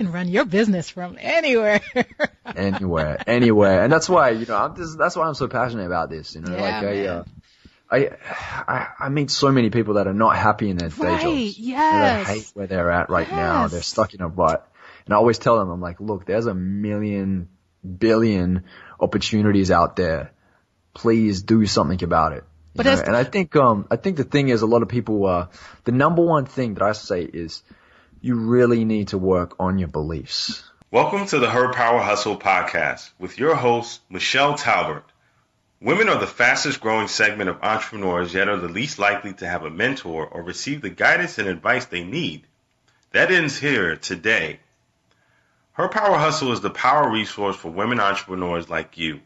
can run your business from anywhere. anywhere. And that's why, that's why I'm so passionate about this, I meet so many people that are not happy in their day jobs. Yes. They hate where they're at right now. They're stuck in a rut. And I always tell them, I'm like, look, there's a million, billion opportunities out there. Please do something about it. And I think the thing is, a lot of people, the number one thing that I say is you really need to work on your beliefs. Welcome to the Her Power Hustle podcast with your host, Michelle Talbert. Women are the fastest growing segment of entrepreneurs, yet are the least likely to have a mentor or receive the guidance and advice they need. That ends here today. Her Power Hustle is the power resource for women entrepreneurs like you.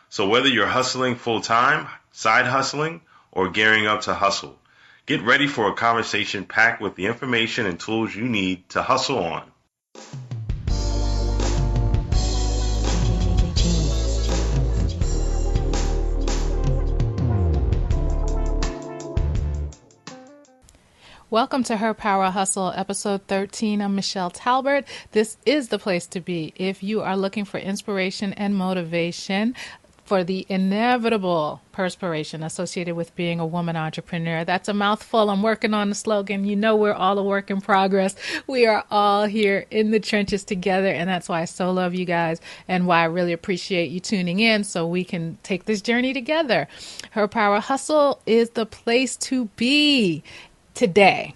So whether you're hustling full-time, side hustling, or gearing up to hustle, get ready for a conversation packed with the information and tools you need to hustle on. Welcome to Her Power Hustle, episode 13. I'm Michelle Talbert. This is the place to be if you are looking for inspiration and motivation for the inevitable perspiration associated with being a woman entrepreneur. That's a mouthful. I'm working on the slogan. You know, we're all a work in progress. We are all here in the trenches together, and that's why I so love you guys and why I really appreciate you tuning in so we can take this journey together. Her Power Hustle is the place to be today,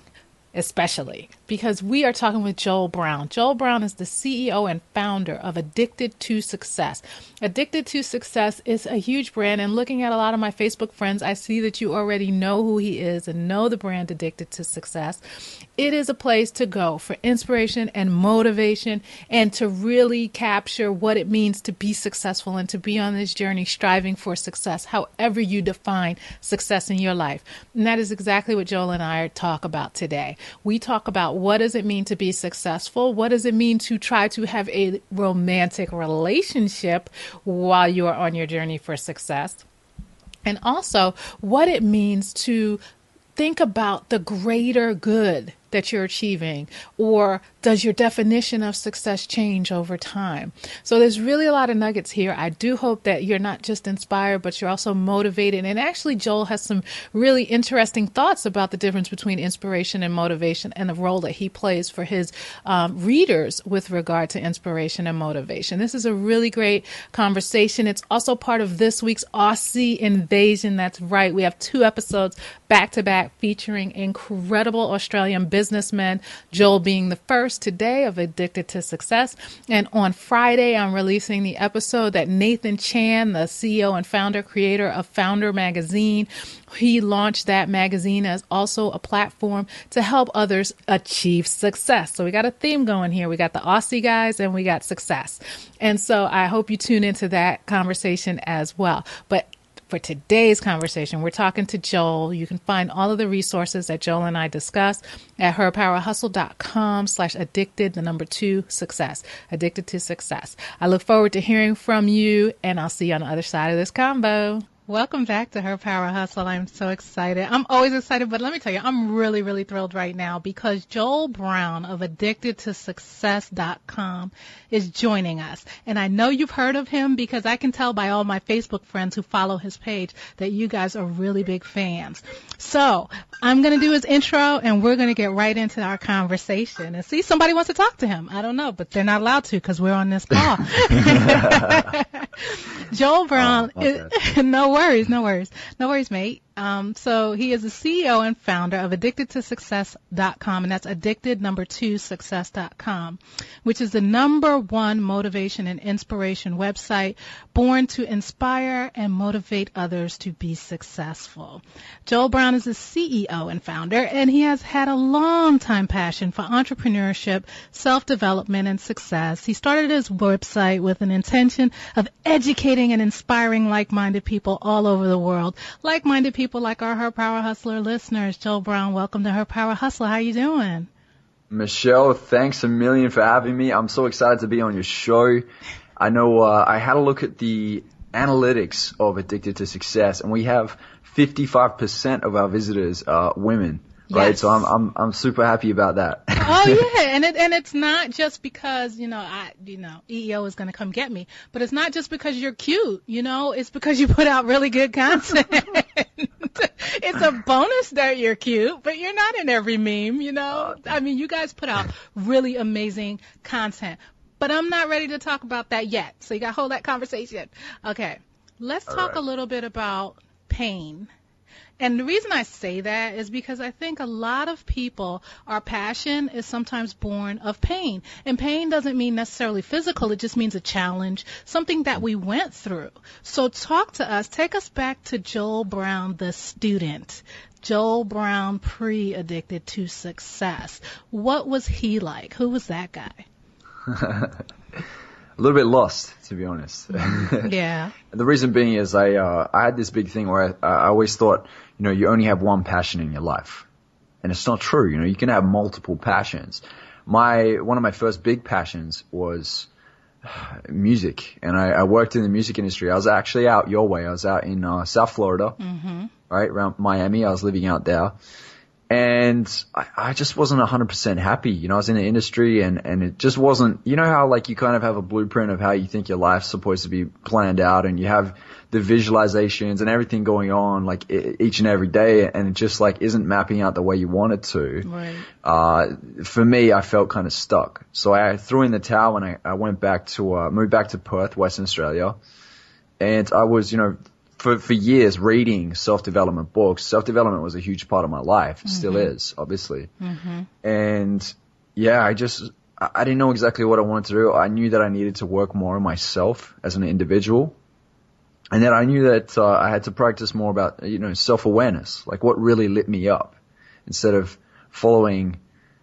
especially because we are talking with Joel Brown. Joel Brown is the CEO and founder of Addicted to Success. Addicted to Success is a huge brand, and looking at a lot of my Facebook friends, I see that you already know who he is and know the brand Addicted to Success. It is a place to go for inspiration and motivation and to really capture what it means to be successful and to be on this journey striving for success, however you define success in your life. And that is exactly what Joel and I talk about today. We talk about what does it mean to be successful? What does it mean to try to have a romantic relationship while you are on your journey for success? And also what it means to think about the greater good that you're achieving, or does your definition of success change over time? So there's really a lot of nuggets here. I do hope that you're not just inspired, but you're also motivated. And actually, Joel has some really interesting thoughts about the difference between inspiration and motivation and the role that he plays for his readers with regard to inspiration and motivation. This is a really great conversation. It's also part of this week's Aussie Invasion. That's right. We have 2 episodes back to back featuring incredible Australian businessmen, Joel being the first today of Addicted to Success. And on Friday, I'm releasing the episode that Nathan Chan, the CEO and founder, creator of Founder Magazine, he launched that magazine as also a platform to help others achieve success. So we got a theme going here. We got the Aussie guys and we got success. And so I hope you tune into that conversation as well. But for today's conversation, we're talking to Joel. You can find all of the resources that Joel and I discuss at herpowerhustle.com/addicted2success. Addicted to Success. I look forward to hearing from you, and I'll see you on the other side of this combo. Welcome back to Her Power Hustle. I'm so excited. I'm always excited, but let me tell you, I'm really, really thrilled right now because Joel Brown of addicted2success.com is joining us. And I know you've heard of him because I can tell by all my Facebook friends who follow his page that you guys are really big fans. So I'm going to do his intro and we're going to get right into our conversation. And see, somebody wants to talk to him. I don't know, but they're not allowed to because we're on this call. Joel Brown, no worries, mate. So he is the CEO and founder of addicted2success.com, and that's addicted2success.com, which is the #1 motivation and inspiration website born to inspire and motivate others to be successful. Joel Brown is the CEO and founder, and he has had a long time passion for entrepreneurship, self-development, and success. He started his website with an intention of educating and inspiring like-minded people all over the world, like-minded people like our Her Power Hustler listeners. Joel Brown, welcome to Her Power Hustler. How you doing? Michelle, thanks a million for having me. I'm so excited to be on your show. I know I had a look at the analytics of Addicted to Success, and we have 55% of our visitors are women. right? So I'm super happy about that. Oh yeah, and it's not just because EEO is going to come get me, but it's not just because you're cute, it's because you put out really good content. It's a bonus that you're cute, but you're not in every meme, I mean, you guys put out really amazing content, but I'm not ready to talk about that yet. So you got to hold that conversation. Okay, let's talk a little bit about pain. And the reason I say that is because I think a lot of people, our passion is sometimes born of pain. And pain doesn't mean necessarily physical. It just means a challenge, something that we went through. So talk to us. Take us back to Joel Brown, the student. Joel Brown, pre-addicted to success. What was he like? Who was that guy? A little bit lost, to be honest. Yeah. The reason being is I had this big thing where I always thought, you only have one passion in your life. And it's not true. You can have multiple passions. One of my first big passions was music. And I worked in the music industry. I was actually out your way. I was out in South Florida, right around Miami. I was living out there. And I just wasn't 100% happy. I was in the industry and it just wasn't, how like you kind of have a blueprint of how you think your life's supposed to be planned out, and you have the visualizations and everything going on like each and every day, and it just like isn't mapping out the way you want it to. Right. For me, I felt kind of stuck. So I threw in the towel and I went back to, moved back to Perth, Western Australia. And I was, for years reading self-development books. Self-development was a huge part of my life. It still is, obviously. And yeah, I didn't know exactly what I wanted to do. I knew that I needed to work more on myself as an individual. And then I knew that I had to practice more about, self-awareness, like what really lit me up, instead of following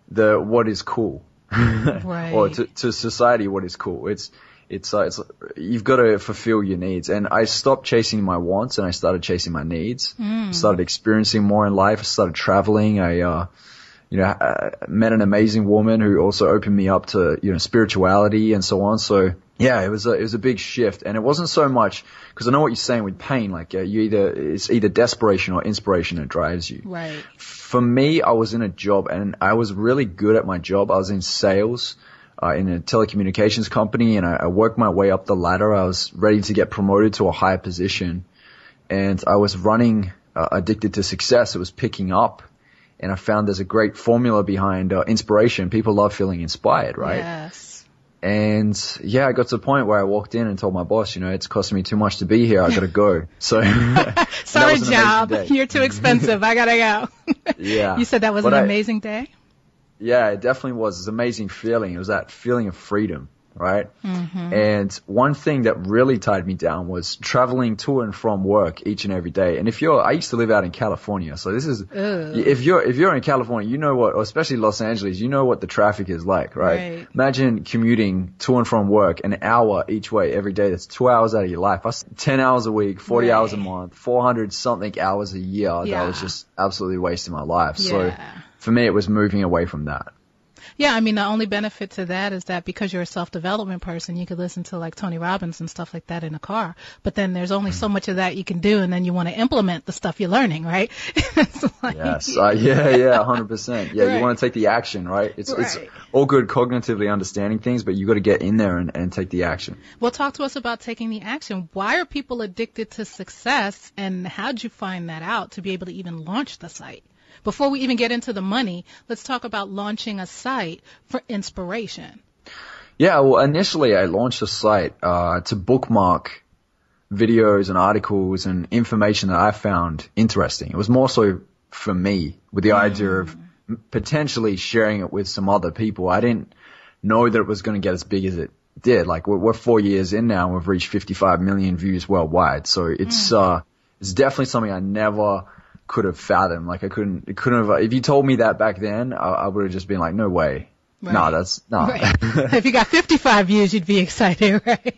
what is cool. Right. Or to society, what is cool. It's you've got to fulfill your needs. And I stopped chasing my wants and I started chasing my needs. I started experiencing more in life. I started traveling. I met an amazing woman who also opened me up to, spirituality and so on. So yeah, it was a big shift. And it wasn't so much, because I know what you're saying with pain, like it's either desperation or inspiration that drives you. Right. For me, I was in a job and I was really good at my job. I was in sales. In a telecommunications company, and I worked my way up the ladder. I was ready to get promoted to a higher position, and I was running Addicted to Success. It was picking up, and I found there's a great formula behind inspiration. People love feeling inspired, right? Yes. And yeah, I got to the point where I walked in and told my boss, it's costing me too much to be here. I gotta go. So sorry, job. You're too expensive. I gotta go. Yeah. You said that was an amazing day? Yeah, it definitely was. It was an amazing feeling. It was that feeling of freedom, right? And one thing that really tied me down was traveling to and from work each and every day. And I used to live out in California, so this is, if you're in California, or especially Los Angeles, what the traffic is like, right? Imagine commuting to and from work an hour each way every day. That's 2 hours out of your life. That's 10 hours a week, 40 hours a month, 400 something hours a year. That was just absolutely wasting my life. So for me, it was moving away from that. Yeah, I mean, the only benefit to that is that because you're a self-development person, you could listen to like Tony Robbins and stuff like that in a car. But then there's only so much of that you can do, and then you want to implement the stuff you're learning, right? Yes, 100%. Yeah, you want to take the action, right? It's all good cognitively understanding things, but you got to get in there and take the action. Well, talk to us about taking the action. Why are people addicted to success, and how'd you find that out to be able to even launch the site? Before we even get into the money, let's talk about launching a site for inspiration. Yeah, well, initially I launched a site to bookmark videos and articles and information that I found interesting. It was more so for me, with the idea of potentially sharing it with some other people. I didn't know that it was going to get as big as it did. Like we're 4 years in now and we've reached 55 million views worldwide. So it's definitely something I never could have fathomed. Like it couldn't have, if you told me that back then, I would have just been like, no way. Right. No, that's not. Right. If you got 55 views, you'd be excited, right?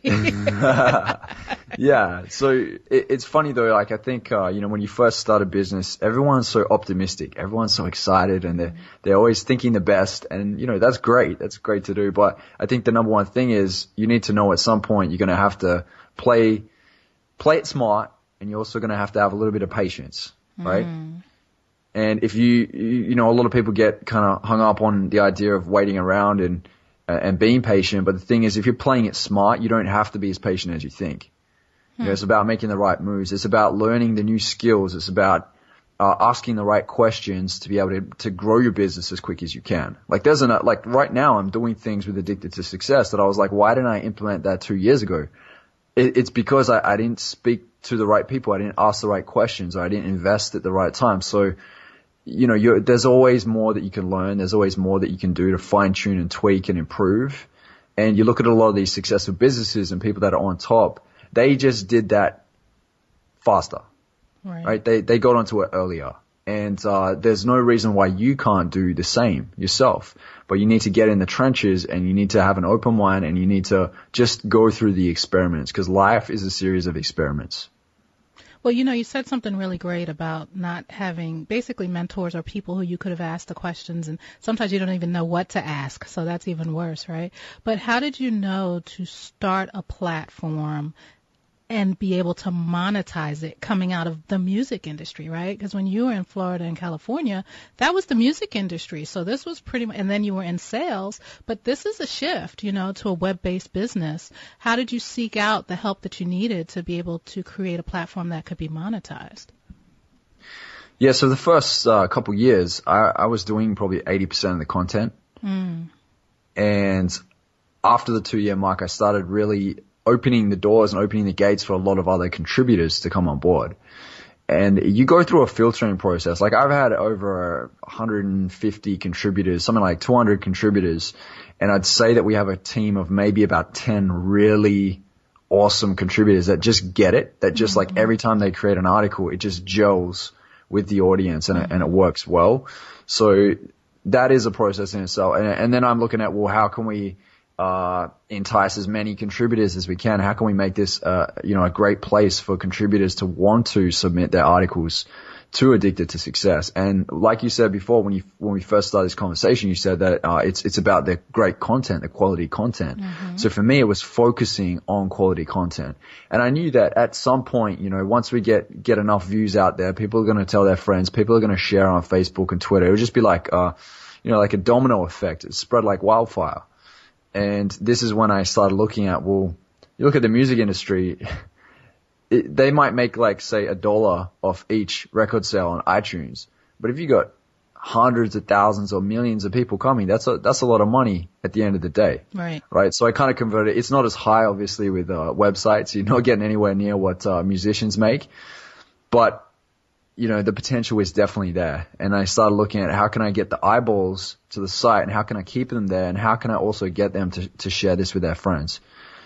Yeah. So it's funny though. Like I think, when you first start a business, everyone's so optimistic. Everyone's so excited and they're always thinking the best. And, that's great. That's great to do. But I think the number one thing is you need to know at some point you're going to have to play it smart, and you're also going to have a little bit of patience. Right. And And if you know, a lot of people get kind of hung up on the idea of waiting around and being patient. But the thing is, if you're playing it smart, you don't have to be as patient as you think. You know, it's about making the right moves. It's about learning the new skills. It's about asking the right questions to be able to grow your business as quick as you can. Like like right now I'm doing things with Addicted to Success that I was like, why didn't I implement that 2 years ago? It's because I didn't speak to the right people. I didn't ask the right questions, or I didn't invest at the right time. So, you know, there's always more that you can learn. There's always more that you can do to fine tune and tweak and improve. And you look at a lot of these successful businesses and people that are on top, they just did that faster. Right? They got onto it earlier. And there's no reason why you can't do the same yourself. But you need to get in the trenches, and you need to have an open mind, and you need to just go through the experiments, because life is a series of experiments. Well, you know, you said something really great about not having basically mentors or people who you could have asked the questions, and sometimes you don't even know what to ask, so that's even worse, right? But how did you know to start a platform and be able to monetize it coming out of the music industry, right? Because when you were in Florida and California, that was the music industry. So this was pretty much, and then you were in sales, but this is a shift, you know, to a web-based business. How did you seek out the help that you needed to be able to create a platform that could be monetized? Yeah, so the first couple years, I was doing probably 80% of the content. And after the 2-year mark, I started really opening the doors and opening the gates for a lot of other contributors to come on board. And you go through a filtering process. Like, I've had over 150 contributors, something like 200 contributors. And I'd say that we have a team of maybe about 10 really awesome contributors that just get it, that just like every time they create an article, it just gels with the audience and it works well. So that is a process in itself. And then I'm looking at, well, how can we entice as many contributors as we can? How can we make this, you know, a great place for contributors to want to submit their articles to Addicted to Success? And like you said before, when we first started this conversation, you said that it's about the great content, the quality content. So for me, it was focusing on quality content. And I knew that at some point, you know, once we get enough views out there, people are going to tell their friends, people are going to share on Facebook and Twitter. It would just be like, you know, like a domino effect. It spread like wildfire. And this is when I started looking at, well, you look at the music industry, they might make like, say, $1 off each record sale on iTunes. But if you got hundreds of thousands or millions of people coming, that's a lot of money at the end of the day. Right. So I kind of converted. It's not as high, obviously, with websites. You're not getting anywhere near what musicians make. But, you know, the potential is definitely there. And I started looking at how can I get the eyeballs to the site, and how can I keep them there, and how can I also get them to share this with their friends.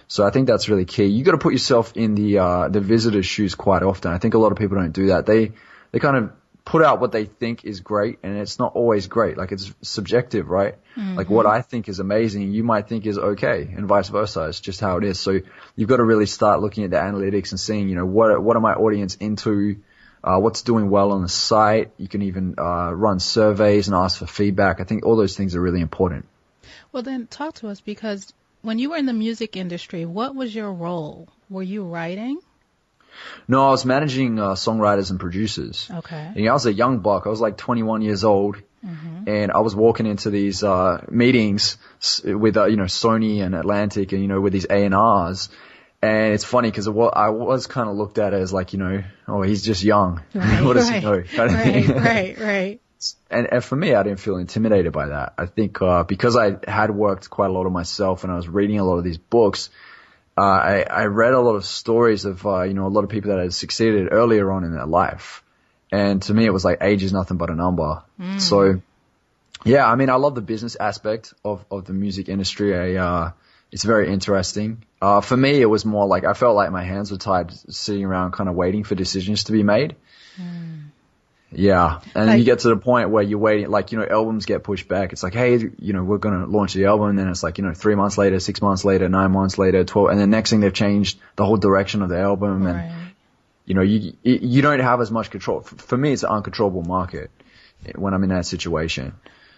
So I think that's really key. You got to put yourself in the visitor's shoes quite often. I think a lot of people don't do that. They kind of put out what they think is great, and it's not always great. Like, it's subjective, right? Like, what I think is amazing, you might think is okay, and vice versa. It's just how it is. So you've got to really start looking at the analytics and seeing, you know, what are my audience into? What's doing well on the site. You can even run surveys and ask for feedback. I think all those things are really important. Well, then talk to us, because when you were in the music industry, what was your role? Were you writing? No, I was managing songwriters and producers. Okay. And, you know, I was a young buck. I was like 21 years old. And I was walking into these meetings with, you know, Sony and Atlantic, and, you know, with these A&Rs. And it's funny because I was kind of looked at as like, you know, oh, he's just young. What does he know? Right. And for me, I didn't feel intimidated by that. I think because I had worked quite a lot of myself, and I was reading a lot of these books, I read a lot of stories of, you know, a lot of people that had succeeded earlier on in their life. And to me, it was like age is nothing but a number. So, yeah, I mean, I love the business aspect of the music industry. It's very interesting. For me, it was more like I felt like my hands were tied sitting around kind of waiting for decisions to be made. Yeah. And then you get to the point where you're waiting, like, you know, albums get pushed back. It's like, hey, you know, we're going to launch the album. And then it's like, you know, 3 months later, 6 months later, 9 months later, 12. And then next thing they've changed the whole direction of the album. And, you know, you don't have as much control. For me, it's an uncontrollable market when I'm in that situation.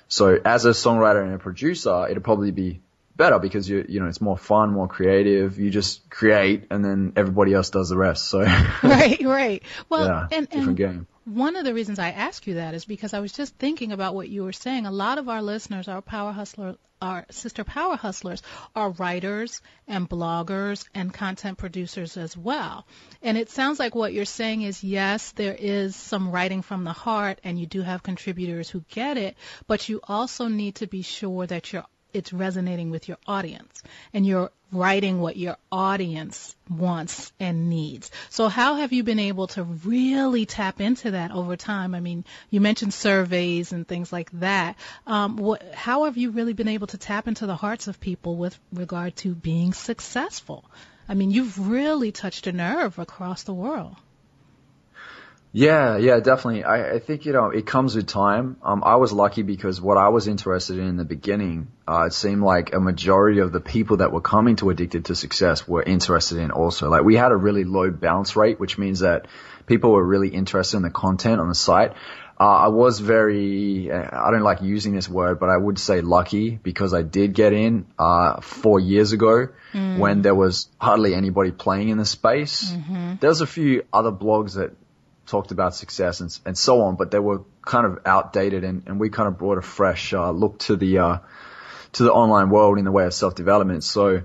So as a songwriter and a producer, it'll probably be better because you know, it's more fun, more creative. You just create, and then everybody else does the rest. So right. Well, yeah, different game. one of the reasons I ask you that is because I was just thinking about what you were saying. A lot of our listeners, our sister power hustlers, are writers and bloggers and content producers as well. And it sounds like what you're saying is, yes, there is some writing from the heart and you do have contributors who get it, but you also need to be sure that it's resonating with your audience and you're writing what your audience wants and needs. So how have you been able to really tap into that over time? I mean, you mentioned surveys and things like that. How have you really been able to tap into the hearts of people with regard to being successful? I mean, you've really touched a nerve across the world. Yeah, definitely. I think, it comes with time. I was lucky because what I was interested in the beginning, it seemed like a majority of the people that were coming to Addicted to Success were interested in also. Like, we had a really low bounce rate, which means that people were really interested in the content on the site. I was I don't like using this word, but I would say lucky because I did get in 4 years ago when there was hardly anybody playing in the space. Mm-hmm. There was a few other blogs that talked about success and so on, but they were kind of outdated, and we kind of brought a fresh look to the online world in the way of self-development. So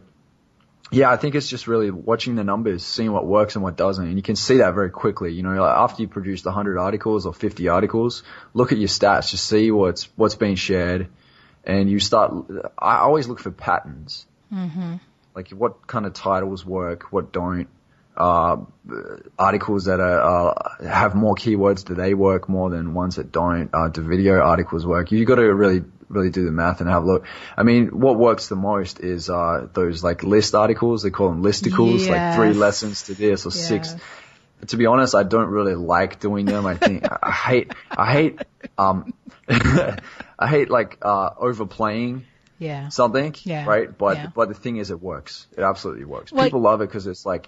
yeah, I think it's just really watching the numbers, seeing what works and what doesn't, and you can see that very quickly. Like after you produced 100 articles or 50 articles, look at your stats, just see what's being shared, and I always look for patterns. Mm-hmm. Like what kind of titles work, what don't. Articles that have more keywords, do they work more than ones that don't? Do video articles work? You got to really do the math and have a look. I mean, what works the most is those like list articles. They call them listicles, yes. like 3 lessons to this or 6. To be honest, I don't really like doing them. I think I hate I hate like overplaying. Yeah. Something. Yeah. Right. But the thing is, it works. It absolutely works. Like, people love it because it's like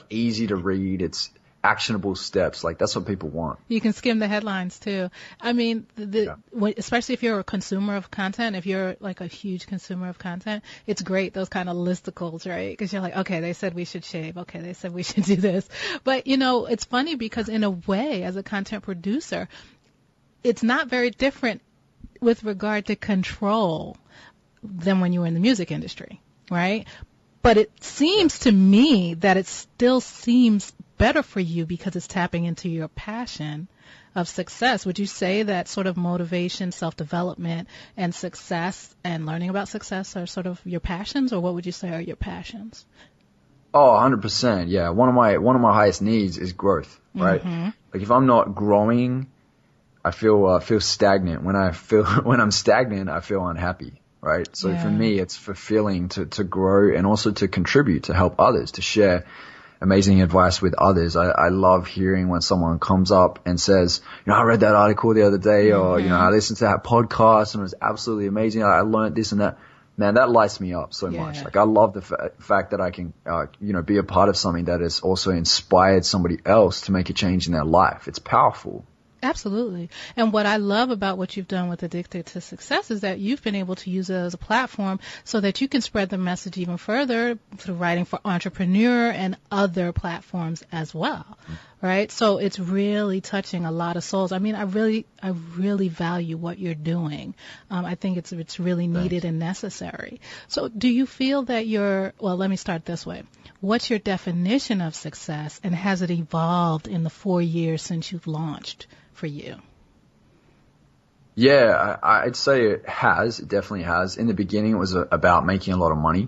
easy to read. It's actionable steps. Like that's what people want. You can skim the headlines too. I mean, especially if you're a consumer of content, if you're like a huge consumer of content, it's great, those kind of listicles, right? Because you're like, okay, they said we should shave. Okay, they said we should do this. But, it's funny because in a way, as a content producer, it's not very different with regard to control than when you were in the music industry, right? But it seems to me that it still seems better for you because it's tapping into your passion of success. Would you say that sort of motivation, self-development, and success and learning about success are sort of your passions, or what would you say are your passions? Oh, 100%. Yeah. One of my highest needs is growth, right? Mm-hmm. Like if I'm not growing, I feel stagnant. When I'm stagnant, I feel unhappy. Right. So for me, it's fulfilling to grow and also to contribute, to help others, to share amazing advice with others. I love hearing when someone comes up and says, I read that article the other day, or, I listened to that podcast and it was absolutely amazing. I learned this and that. Man, that lights me up so much. Like I love the fact that I can, be a part of something that has also inspired somebody else to make a change in their life. It's powerful. Absolutely. And what I love about what you've done with Addicted to Success is that you've been able to use it as a platform so that you can spread the message even further through writing for Entrepreneur and other platforms as well. Right? So it's really touching a lot of souls. I mean, I really value what you're doing. I think it's really needed and necessary. So do you feel that let me start this way. What's your definition of success, and has it evolved in the 4 years since you've launched for you? Yeah, I'd say it has. It definitely has. In the beginning, it was about making a lot of money.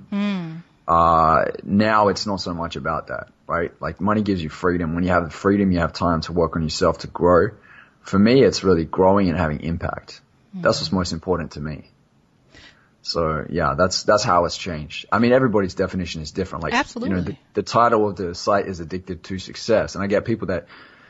Now it's not so much about that, right? Like money gives you freedom. When you have the freedom, you have time to work on yourself, to grow. For me, it's really growing and having impact. That's what's most important to me. So yeah, that's how it's changed. I mean, everybody's definition is different. Like, absolutely. The title of the site is Addicted to Success. And I get people that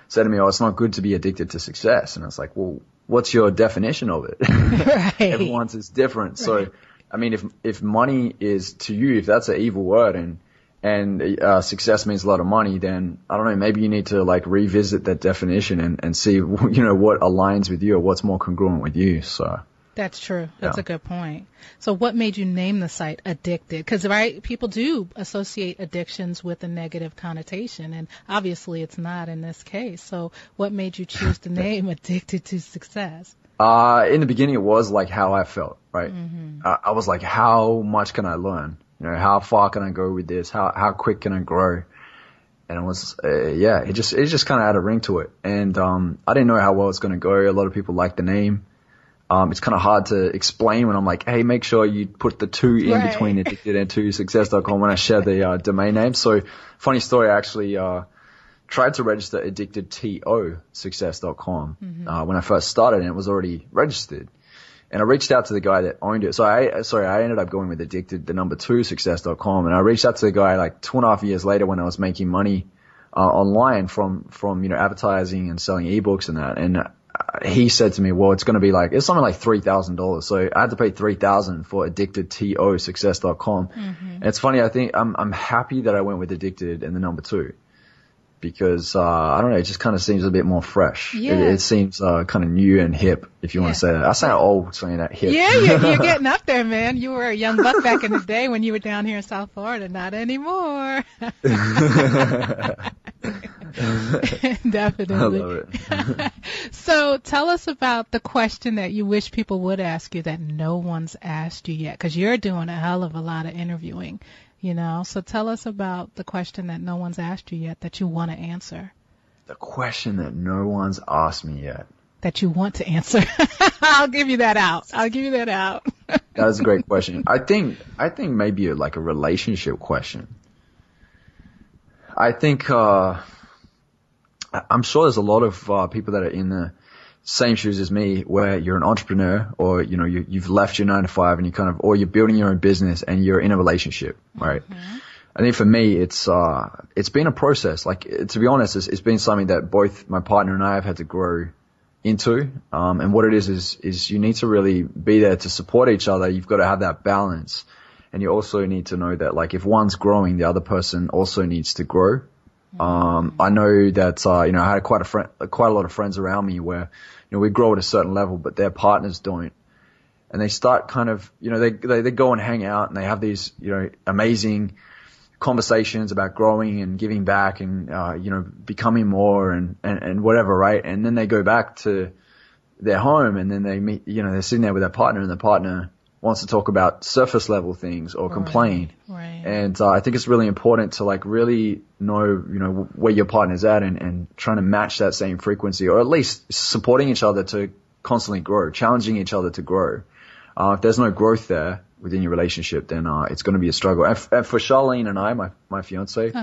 say to me, it's not good to be addicted to success. And it's like, well, what's your definition of it? Right. Everyone's is different. Right. So, I mean, if money is to you, if that's an evil word and success means a lot of money, then I don't know, maybe you need to like revisit that definition and see, what aligns with you or what's more congruent with you. So. That's true. That's a good point. So what made you name the site Addicted? Because, right, people do associate addictions with a negative connotation, and obviously it's not in this case. So what made you choose the name Addicted to Success? In the beginning, it was like how I felt, right? I was like, how much can I learn? You know, how far can I go with this? How quick can I grow? And it was, it just kind of had a ring to it. And, I didn't know how well it's going to go. A lot of people like the name. It's kind of hard to explain when I'm like, hey, make sure you put the 2 in between addicted and to success.com when I share the, domain name. So funny story, I actually, tried to register addicted to success.com, when I first started, and it was already registered. And I reached out to the guy that owned it. So I ended up going with addicted, the number 2 success.com. And I reached out to the guy like 2.5 years later when I was making money, online from, you know, advertising and selling ebooks and that. And he said to me, well, it's something like $3,000. So I had to pay $3,000 for addicted to success.com. And it's funny. I think I'm happy that I went with addicted and the number 2. Because, I don't know, it just kind of seems a bit more fresh. Yeah. It seems, kind of new and hip, if you want to say that. I sound old saying that, hip. Yeah, you're getting up there, man. You were a young buck back in the day when you were down here in South Florida. Not anymore. Definitely. I love it. So tell us about the question that you wish people would ask you that no one's asked you yet, because you're doing a hell of a lot of interviewing. You know, so tell us about the question that no one's asked you yet that you want to answer. The question that no one's asked me yet. That you want to answer. I'll give you that out. That is a great question. I think maybe like a relationship question. I think, I'm sure there's a lot of, people that are in the same shoes as me, where you're an entrepreneur, or, you know, you've left your 9 to 5 and or you're building your own business and you're in a relationship, right? I think for me, it's been a process. Like, to be honest, it's been something that both my partner and I have had to grow into. And what it is you need to really be there to support each other. You've got to have that balance. And you also need to know that, like, if one's growing, the other person also needs to grow. I know that, you know, I had quite a lot of friends around me where, you know, we grow at a certain level, but their partners don't. And they start kind of, you know, they go and hang out and they have these, you know, amazing conversations about growing and giving back and, you know, becoming more and whatever, right? And then they go back to their home and then they meet, you know, they're sitting there with their partner and the partner wants to talk about surface level things or complain. Right. And I think it's really important to like really know, you know, where your partner's at and trying to match that same frequency, or at least supporting each other to constantly grow, challenging each other to grow. If there's no growth there within your relationship, then it's going to be a struggle. And for Charlene and I, my fiance,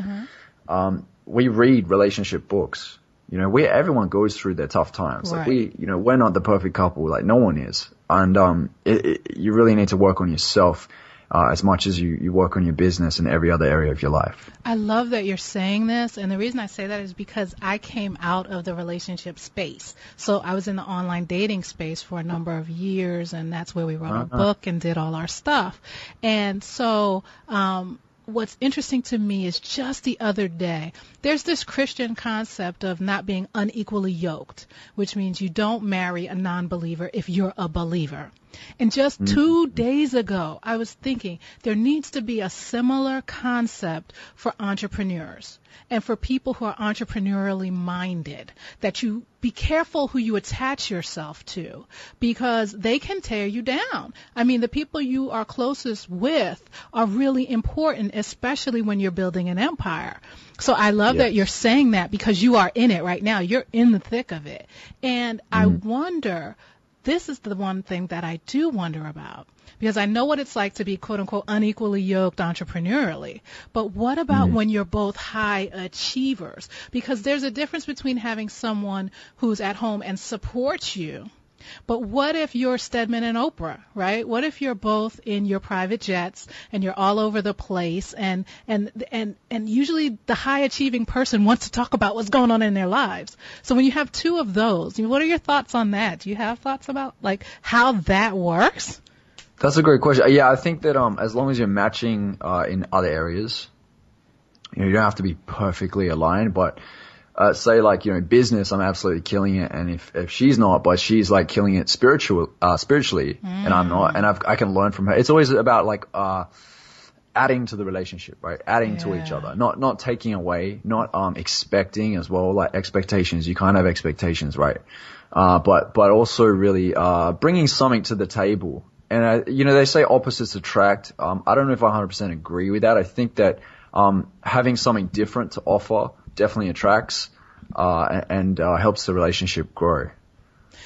we read relationship books. You know, everyone goes through their tough times. Like you know, we're not the perfect couple. Like no one is. And, you really need to work on yourself, as much as you work on your business and every other area of your life. I love that you're saying this. And the reason I say that is because I came out of the relationship space. So I was in the online dating space for a number of years, and that's where we wrote our book and did all our stuff. And so, what's interesting to me is just the other day, there's this Christian concept of not being unequally yoked, which means you don't marry a non-believer if you're a believer. And just 2 days ago, I was thinking there needs to be a similar concept for entrepreneurs and for people who are entrepreneurially minded, that you be careful who you attach yourself to, because they can tear you down. I mean, the people you are closest with are really important, especially when you're building an empire. So I love that you're saying that, because you are in it right now. You're in the thick of it. And I wonder, this is the one thing that I do wonder about, because I know what it's like to be, quote unquote, unequally yoked entrepreneurially. But what about when you're both high achievers? Because there's a difference between having someone who's at home and supports you. But what if you're Stedman and Oprah, right? What if you're both in your private jets and you're all over the place, and usually the high achieving person wants to talk about what's going on in their lives. So when you have two of those, what are your thoughts on that? Do you have thoughts about like how that works? That's a great question. Yeah, I think that as long as you're matching in other areas, you don't have to be perfectly aligned, but say like, business, I'm absolutely killing it. And if she's not, but she's like killing it spiritually and I'm not, and I can learn from her. It's always about like, adding to the relationship, right? Adding to each other, not taking away, not, expecting as well, like expectations. You can't have expectations, right? But also really, bringing something to the table. And, they say opposites attract. I don't know if I 100% agree with that. I think that, having something different to offer definitely attracts, and helps the relationship grow.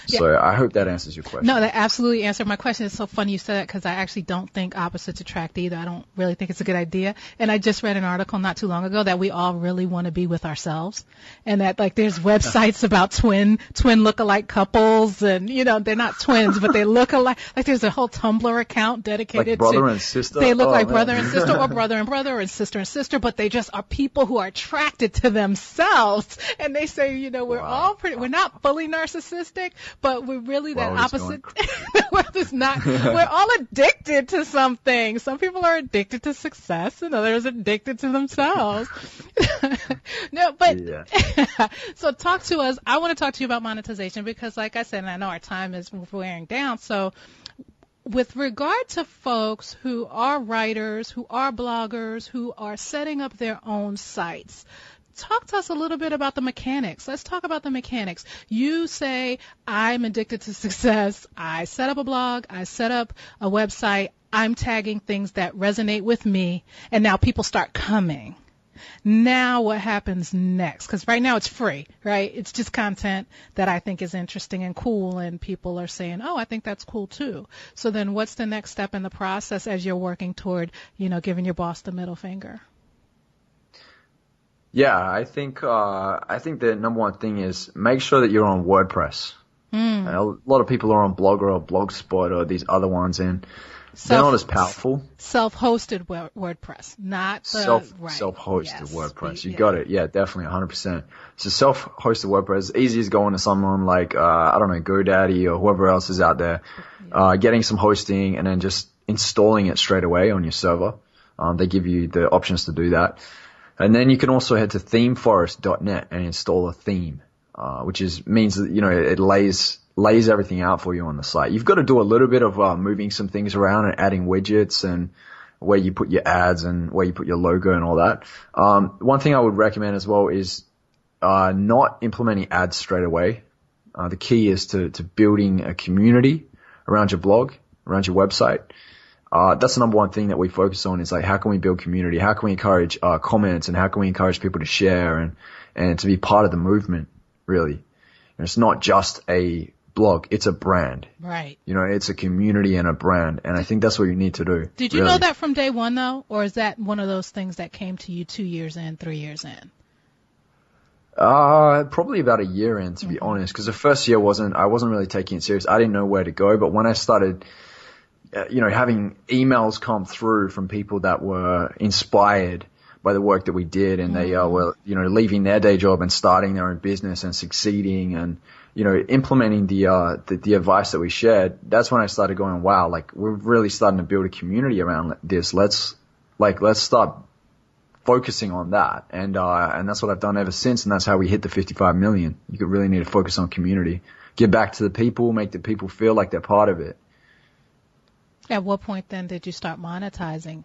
Yeah. So I hope that answers your question. No, that absolutely answered my question. It's so funny you said that because I actually don't think opposites attract either. I don't really think it's a good idea. And I just read an article not too long ago that we all really want to be with ourselves, and that like there's websites about twin lookalike couples, and they're not twins but they look alike. Like there's a whole Tumblr account dedicated like brother and sister. They look like brother and sister, or brother and brother, and sister, but they just are people who are attracted to themselves. And they say, we're all we're not fully narcissistic, but we're really that opposite. We're all addicted to something. Some people are addicted to success and others are addicted to themselves. No, but so talk to us. I want to talk to you about monetization because like I said, and I know our time is wearing down. So with regard to folks who are writers, who are bloggers, who are setting up their own sites, talk to us a little bit about the mechanics. Let's talk about the mechanics. You say, I'm addicted to success. I set up a blog. I set up a website. I'm tagging things that resonate with me. And now people start coming. Now what happens next? Because right now it's free, right? It's just content that I think is interesting and cool. And people are saying, oh, I think that's cool too. So then what's the next step in the process as you're working toward, giving your boss the middle finger? Yeah, I think the number one thing is make sure that you're on WordPress. A lot of people are on Blogger or Blogspot or these other ones, and they're not as powerful. Self-hosted WordPress, not the self-hosted WordPress. You got it. Yeah, definitely 100%. So self-hosted WordPress, easy as going to someone like, GoDaddy or whoever else is out there, getting some hosting and then just installing it straight away on your server. They give you the options to do that. And then you can also head to themeforest.net and install a theme, which means that, it lays everything out for you on the site. You've got to do a little bit of moving some things around and adding widgets and where you put your ads and where you put your logo and all that. One thing I would recommend as well is not implementing ads straight away. The key is to building a community around your blog, around your website. That's the number one thing that we focus on is like, how can we build community? How can we encourage comments, and how can we encourage people to share and to be part of the movement, really? And it's not just a blog, it's a brand. Right. It's a community and a brand. And I think that's what you need to do. Did you know that from day one though? Or is that one of those things that came to you 2 years in, 3 years in? Probably about a year in, to be honest, because the first year I wasn't really taking it serious. I didn't know where to go, but when I started having emails come through from people that were inspired by the work that we did, and they were, leaving their day job and starting their own business and succeeding and, implementing the advice that we shared. That's when I started going, wow, like we're really starting to build a community around this. Let's start focusing on that. And that's what I've done ever since. And that's how we hit the 55 million. You could really need to focus on community, give back to the people, make the people feel like they're part of it. At what point then did you start monetizing?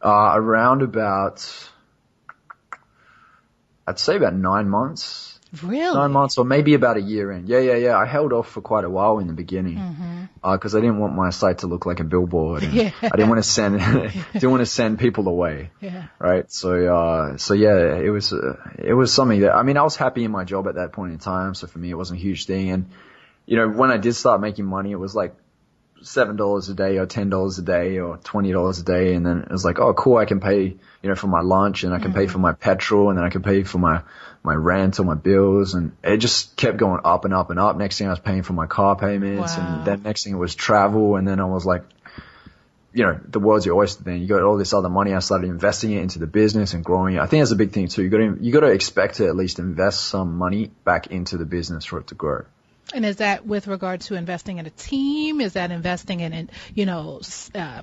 Around about, I'd say about 9 months. Really? 9 months or maybe about a year in. Yeah. I held off for quite a while in the begging because I didn't want my site to look like a billboard. And I didn't want to send people away. Yeah. Right. So yeah, it was something that, I was happy in my job at that point in time. So for me, it wasn't a huge thing. And, when I did start making money, it was like $7 a day or $10 a day or $20 a day. And then it was like, oh, cool. I can pay, for my lunch, and I can pay for my petrol, and then I can pay for my rent or my bills. And it just kept going up and up and up. Next thing I was paying for my car payments. Wow. And then next thing it was travel. And then I was like, the world's your oyster then. You got all this other money. I started investing it into the business and growing it. I think that's a big thing too. You got to expect to at least invest some money back into the business for it to grow. And is that with regard to investing in a team? Is that investing in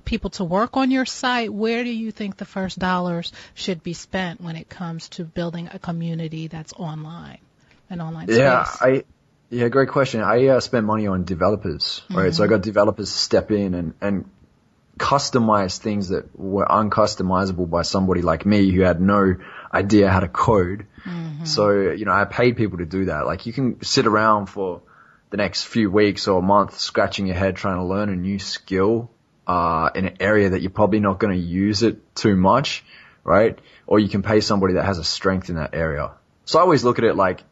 people to work on your site? Where do you think the first dollars should be spent when it comes to building a community that's online, an online space? Yeah, great question. I spend money on developers, right? Mm-hmm. So I got developers to step in and customize things that were uncustomizable by somebody like me who had no idea how to code. Mm-hmm. So, I paid people to do that. Like, you can sit around for the next few weeks or a month scratching your head trying to learn a new skill in an area that you're probably not going to use it too much, right? Or you can pay somebody that has a strength in that area. So I always look at it like,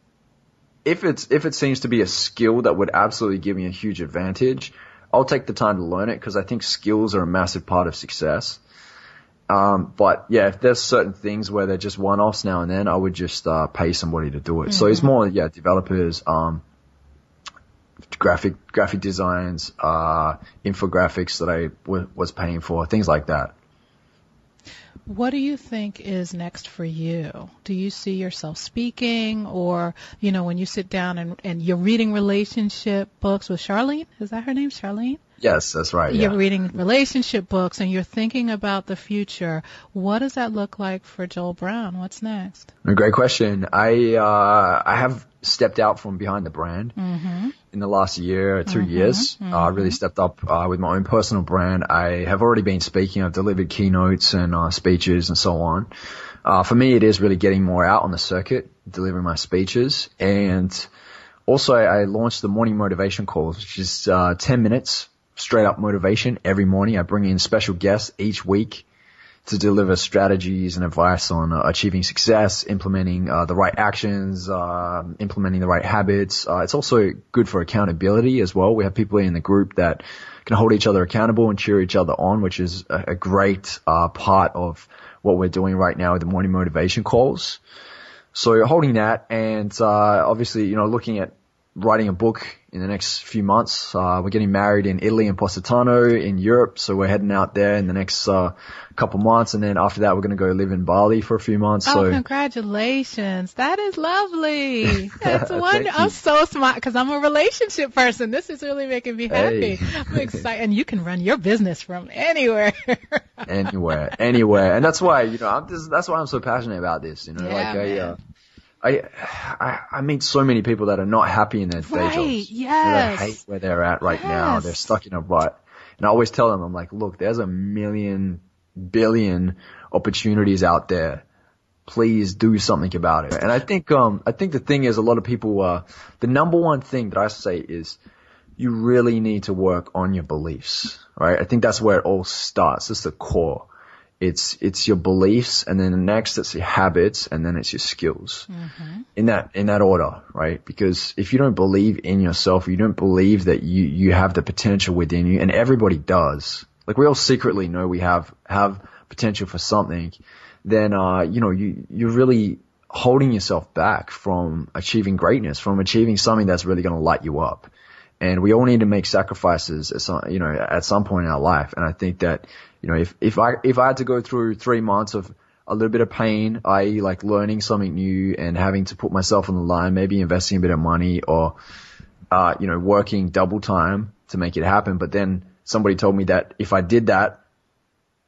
if it seems to be a skill that would absolutely give me a huge advantage, I'll take the time to learn it, because I think skills are a massive part of success. But yeah, if there's certain things where they're just one-offs now and then, I would just pay somebody to do it. Mm-hmm. So it's more, developers, graphic designs, infographics that I was paying for, things like that. What do you think is next for you? Do you see yourself speaking, or, when you sit down and you're reading relationship books with Charlene? Is that her name, Charlene? Yes, that's right. Yeah. You're reading relationship books and you're thinking about the future. What does that look like for Joel Brown? What's next? Great question. I have stepped out from behind the brand in the last year or 2 years. I really stepped up with my own personal brand. I have already been speaking. I've delivered keynotes and speeches and so on. For me, it is really getting more out on the circuit, delivering my speeches. And also, I launched the morning motivation calls, which is 10 minutes straight up motivation every morning. I bring in special guests each week to deliver strategies and advice on achieving success, implementing the right actions, implementing the right habits. It's also good for accountability as well. We have people in the group that can hold each other accountable and cheer each other on, which is a great part of what we're doing right now with the morning motivation calls. So holding that, and obviously, looking at writing a book in the next few months. We're getting married in Italy and Positano in Europe, so we're heading out there in the next couple months, and then after that we're going to go live in Bali for a few months. Oh, congratulations. That is lovely. That's wonderful. I'm so smart because I'm a relationship person. This is really making me happy. Hey. I'm excited. And you can run your business from anywhere. anywhere. And that's why, that's why I'm so passionate about this, I meet so many people that are not happy in their day jobs. Yes. They hate where they're at right now. They're stuck in a rut. And I always tell them, I'm like, look, there's a million, billion opportunities out there. Please do something about it. And I think the thing is, a lot of people, the number one thing that I say is, you really need to work on your beliefs, right? I think that's where it all starts. It's the core. It's your beliefs, and then the next it's your habits, and then it's your skills. In that order, right? Because if you don't believe in yourself, you don't believe that you have the potential within you, and everybody does. Like, we all secretly know we have potential for something, then you're really holding yourself back from achieving greatness, from achieving something that's really going to light you up. And we all need to make sacrifices at some point in our life. And I think that, if I had to go through 3 months of a little bit of pain, i.e. like learning something new and having to put myself on the line, maybe investing a bit of money or, working double time to make it happen. But then somebody told me that if I did that,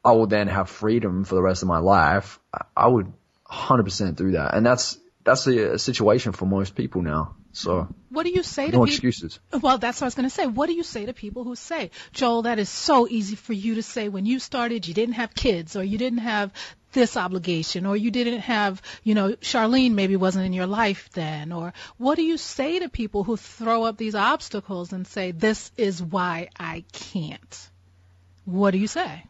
I will then have freedom for the rest of my life. I would 100% do that. And that's a situation for most people now. So what do you say to people? No excuses. Well, that's what I was going to say. What do you say to people who say, Joel, that is so easy for you to say. When you started, you didn't have kids, or you didn't have this obligation, or you didn't have, Charlene maybe wasn't in your life then. Or what do you say to people who throw up these obstacles and say, this is why I can't? What do you say?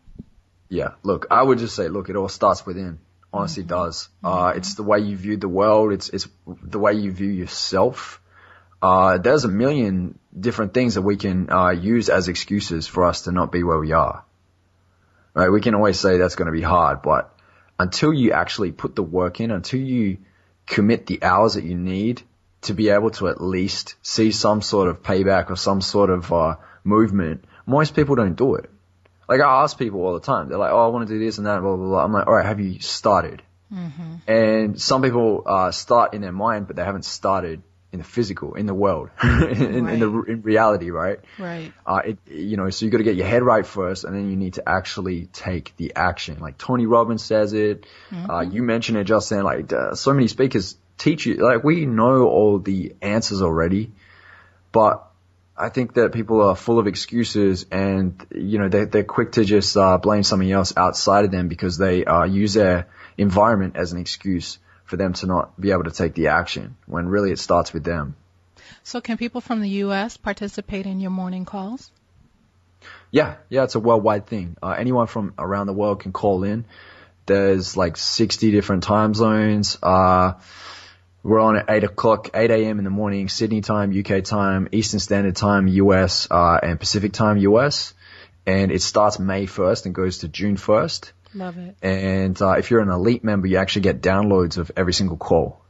Yeah, look, I would just say, look, it all starts within. Honestly does. It's the way you view the world. It's the way you view yourself. There's a million different things that we can use as excuses for us to not be where we are. Right? We can always say that's going to be hard, but until you actually put the work in, until you commit the hours that you need to be able to at least see some sort of payback or some sort of movement, most people don't do it. Like, I ask people all the time. They're like, oh, I want to do this and that, blah, blah, blah. I'm like, all right, have you started? And some people start in their mind, but they haven't started in the physical, in the world, in reality, right? Right. So you got to get your head right first, and then you need to actually take the action. Like Tony Robbins says it. You mentioned it just then. Like so many speakers teach you. Like we know all the answers already, but I think that people are full of excuses, and they're quick to just blame something else outside of them because they use their environment as an excuse for them to not be able to take the action, when really it starts with them. So can people from the U.S. participate in your morning calls? Yeah, it's a worldwide thing. Anyone from around the world can call in. There's like 60 different time zones. We're on at 8 a.m. in the morning, Sydney time, UK time, Eastern Standard Time, US, and Pacific time, US. And it starts May 1st and goes to June 1st. Love it. And if you're an elite member, you actually get downloads of every single call.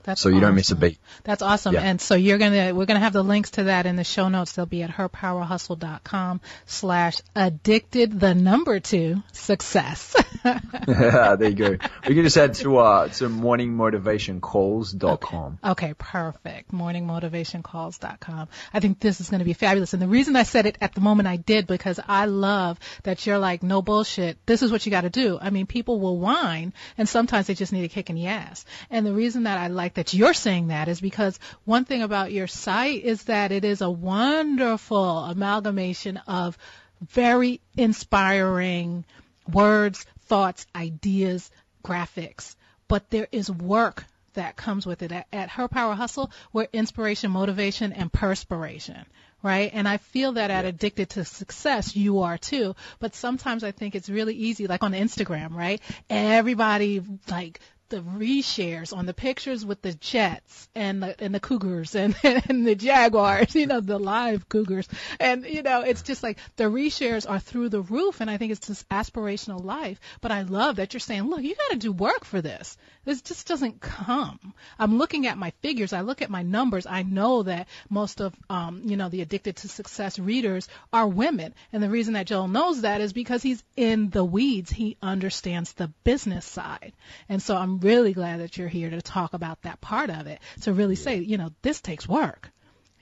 That's so you don't miss a beat. That's awesome. Yeah. And so we're gonna have the links to that in the show notes. They'll be at herpowerhustle.com/addicted2success. There you go. We can just head to morningmotivationcalls.com. Okay, perfect. Morningmotivationcalls.com. I think this is going to be fabulous. And the reason I said it at the moment I did, because I love that you're like, no bullshit. This is what you got to do. I mean, people will whine, and sometimes they just need a kick in the ass. And the reason that I like that you're saying that is because one thing about your site is that it is a wonderful amalgamation of very inspiring words, thoughts, ideas, graphics. But there is work that comes with it. At Her Power Hustle, we're inspiration, motivation, and perspiration, right? And I feel that at Addicted to Success, you are too. But sometimes I think it's really easy, like on Instagram, right? Everybody, like, the reshares on the pictures with the Jets and the Cougars and the Jaguars, the live Cougars. And, it's just like the reshares are through the roof, and I think it's this aspirational life. But I love that you're saying, look, you got to do work for this. This just doesn't come. I'm looking at my figures. I look at my numbers. I know that most of, the Addicted to Success readers are women. And the reason that Joel knows that is because he's in the weeds. He understands the business side. And so I'm really glad that you're here to talk about that part of it, to really say, this takes work,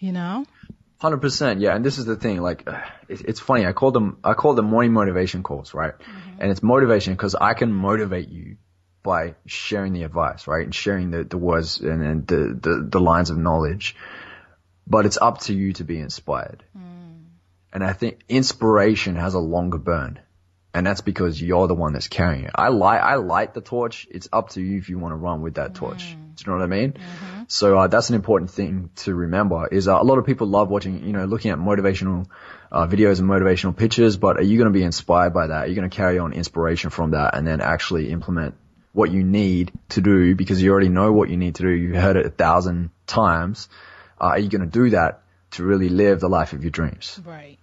100%. Yeah. And this is the thing, like, it's funny. I call them morning motivation calls, right? Mm-hmm. And it's motivation because I can motivate you by sharing the advice, right? And sharing the words and the lines of knowledge, but it's up to you to be inspired. And I think inspiration has a longer burn. And that's because you're the one that's carrying it. I light the torch. It's up to you if you want to run with that torch. Do you know what I mean? Mm-hmm. So that's an important thing to remember is a lot of people love watching, looking at motivational videos and motivational pictures, but are you going to be inspired by that? Are you going to carry on inspiration from that and then actually implement what you need to do because you already know what you need to do? You've heard it 1,000 times. Are you going to do that to really live the life of your dreams? Right.